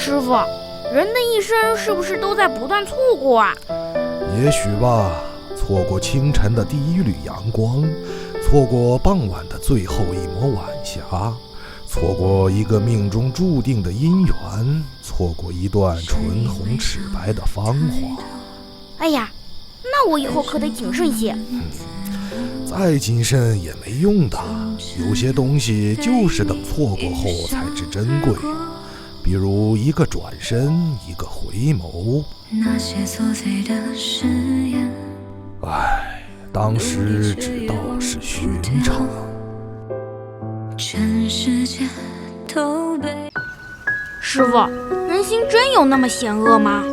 师傅，人的一生是不是都在不断错过啊？也许吧，错过清晨的第一缕阳光，错过傍晚的最后一抹晚霞，错过一个命中注定的姻缘，错过一段唇红齿白的芳华。哎呀，那我以后可得谨慎些。再谨慎也没用的，有些东西就是等错过后才知珍贵，比如一个转身，一个回眸。那些琐碎的誓言，当时只道是寻常。全世界都被师傅，人心真有那么险恶吗？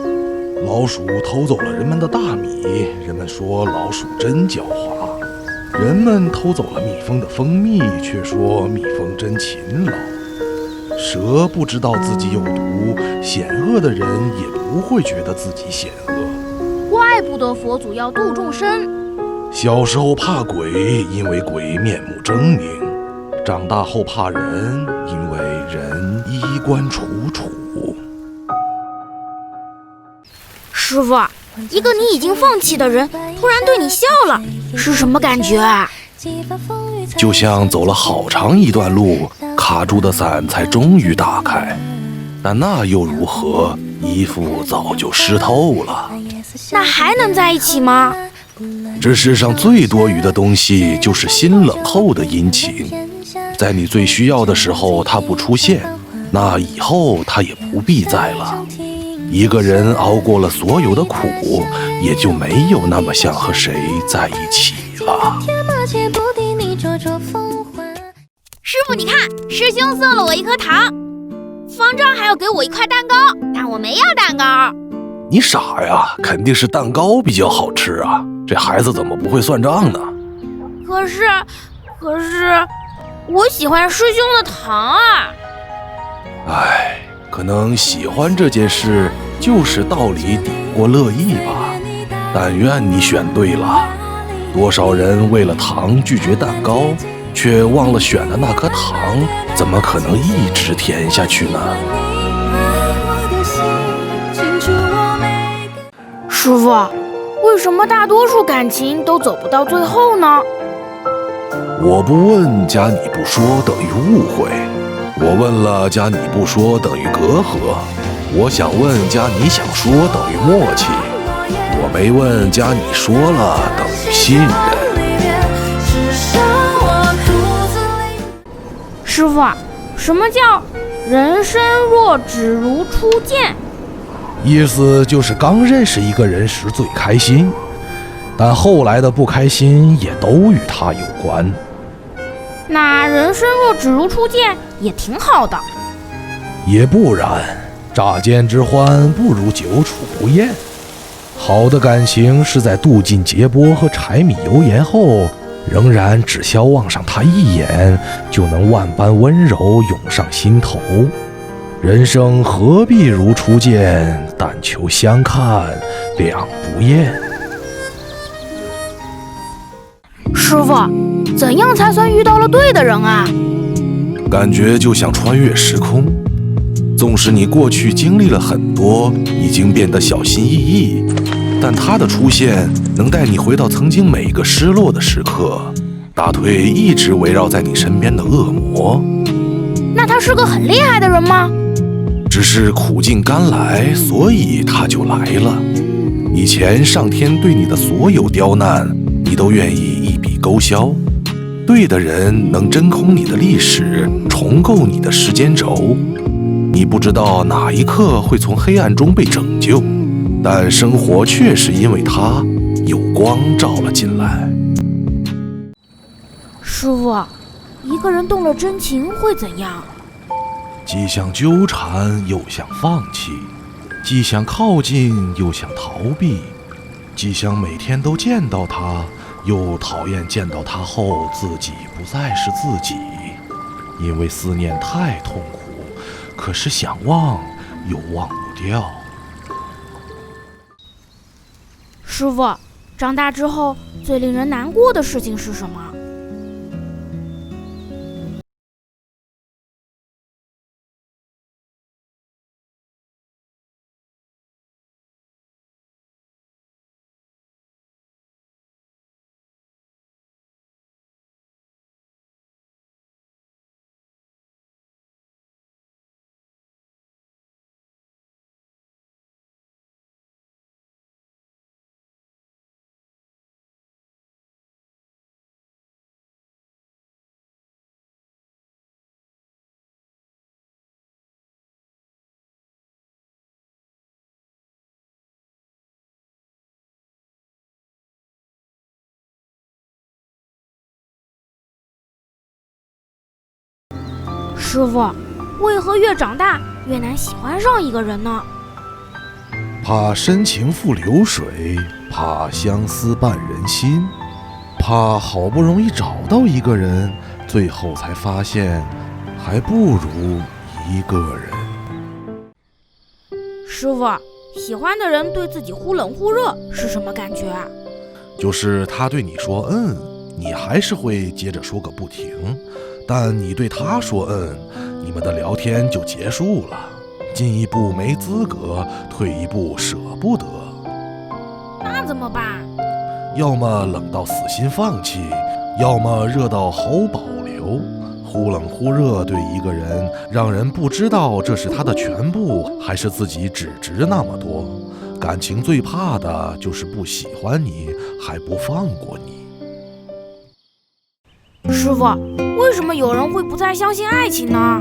老鼠偷走了人们的大米，人们说老鼠真狡猾；人们偷走了蜜蜂的蜂蜜，却说蜜蜂真勤劳。蛇不知道自己有毒，险恶的人也不会觉得自己险恶。怪不得佛祖要度众生。小时候怕鬼，因为鬼面目狰狞；长大后怕人，因为人衣冠楚楚。师傅，一个你已经放弃的人突然对你笑了，是什么感觉啊？就像走了好长一段路，卡住的伞才终于打开，但那又如何？衣服早就湿透了。那还能在一起吗？这世上最多余的东西就是心冷后的殷勤，在你最需要的时候他不出现，那以后他也不必在了。一个人熬过了所有的苦，也就没有那么想和谁在一起了。师傅，你看，师兄送了我一颗糖，方丈还要给我一块蛋糕，但我没要蛋糕。你傻呀，肯定是蛋糕比较好吃啊，这孩子怎么不会算账呢？可是我喜欢师兄的糖啊。可能喜欢这件事就是道理抵不过乐意吧。但愿你选对了。多少人为了糖拒绝蛋糕，却忘了选的那颗糖怎么可能一直甜下去呢？师傅，为什么大多数感情都走不到最后呢？我不问加你不说等于误会，我问了加你不说等于隔阂，我想问加你想说等于默契，我没问加你说了等于信任。师傅，什么叫人生若只如初见？意思就是刚认识一个人时最开心，但后来的不开心也都与他有关。那人生若只如初见也挺好的。也不然，乍见之欢不如久处不厌。好的感情是在渡尽劫波和柴米油盐后，仍然只消望上他一眼，就能万般温柔涌上心头。人生何必如初见，但求相看两不厌。师傅，怎样才算遇到了对的人啊？感觉就像穿越时空，纵使你过去经历了很多，已经变得小心翼翼，但他的出现能带你回到曾经每个失落的时刻，打退一直围绕在你身边的恶魔。那他是个很厉害的人吗？只是苦尽甘来，所以他就来了。以前上天对你的所有刁难，你都愿意一笔勾销。对的人能真空你的历史，重构你的时间轴。你不知道哪一刻会从黑暗中被拯救，但生活确实因为他有光照了进来。师傅，一个人动了真情会怎样？既想纠缠又想放弃，既想靠近又想逃避，既想每天都见到他，又讨厌见到他后自己不再是自己。因为思念太痛苦，可是想忘又忘不掉。师傅，长大之后最令人难过的事情是什么？师傅，为何越长大越难喜欢上一个人呢？怕深情付流水，怕相思绊人心，怕好不容易找到一个人，最后才发现还不如一个人。师傅，喜欢的人对自己忽冷忽热是什么感觉啊？就是他对你说你还是会接着说个不停，但你对他说你们的聊天就结束了，进一步没资格，退一步舍不得。那怎么办？要么冷到死心放弃，要么热到好保留。忽冷忽热对一个人，让人不知道这是他的全部，还是自己只值那么多。感情最怕的就是不喜欢你，还不放过你。师傅，为什么有人会不再相信爱情呢？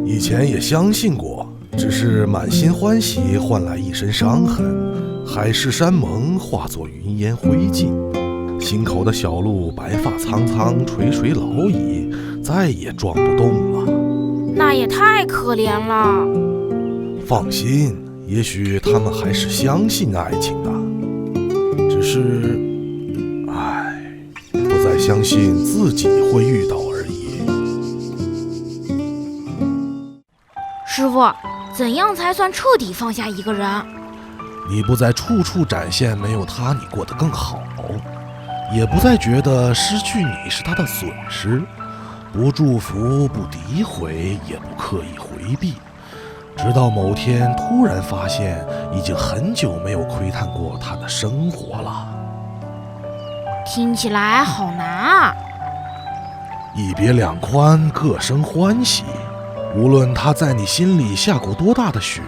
以前也相信过，只是满心欢喜换来一身伤痕，海誓山盟化作云烟灰烬。心口的小鹿白发苍苍，垂垂老矣，再也撞不动了。那也太可怜了。放心，也许他们还是相信爱情的，只是不再相信自己会遇到而已。师傅，怎样才算彻底放下一个人？你不再处处展现没有他你过得更好，也不再觉得失去你是他的损失，不祝福，不诋毁，也不刻意回避，直到某天突然发现已经很久没有窥探过他的生活了。听起来好难啊。一别两宽，各生欢喜。无论他在你心里下过多大的雪，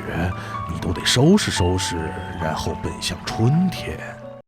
你都得收拾收拾，然后奔向春天。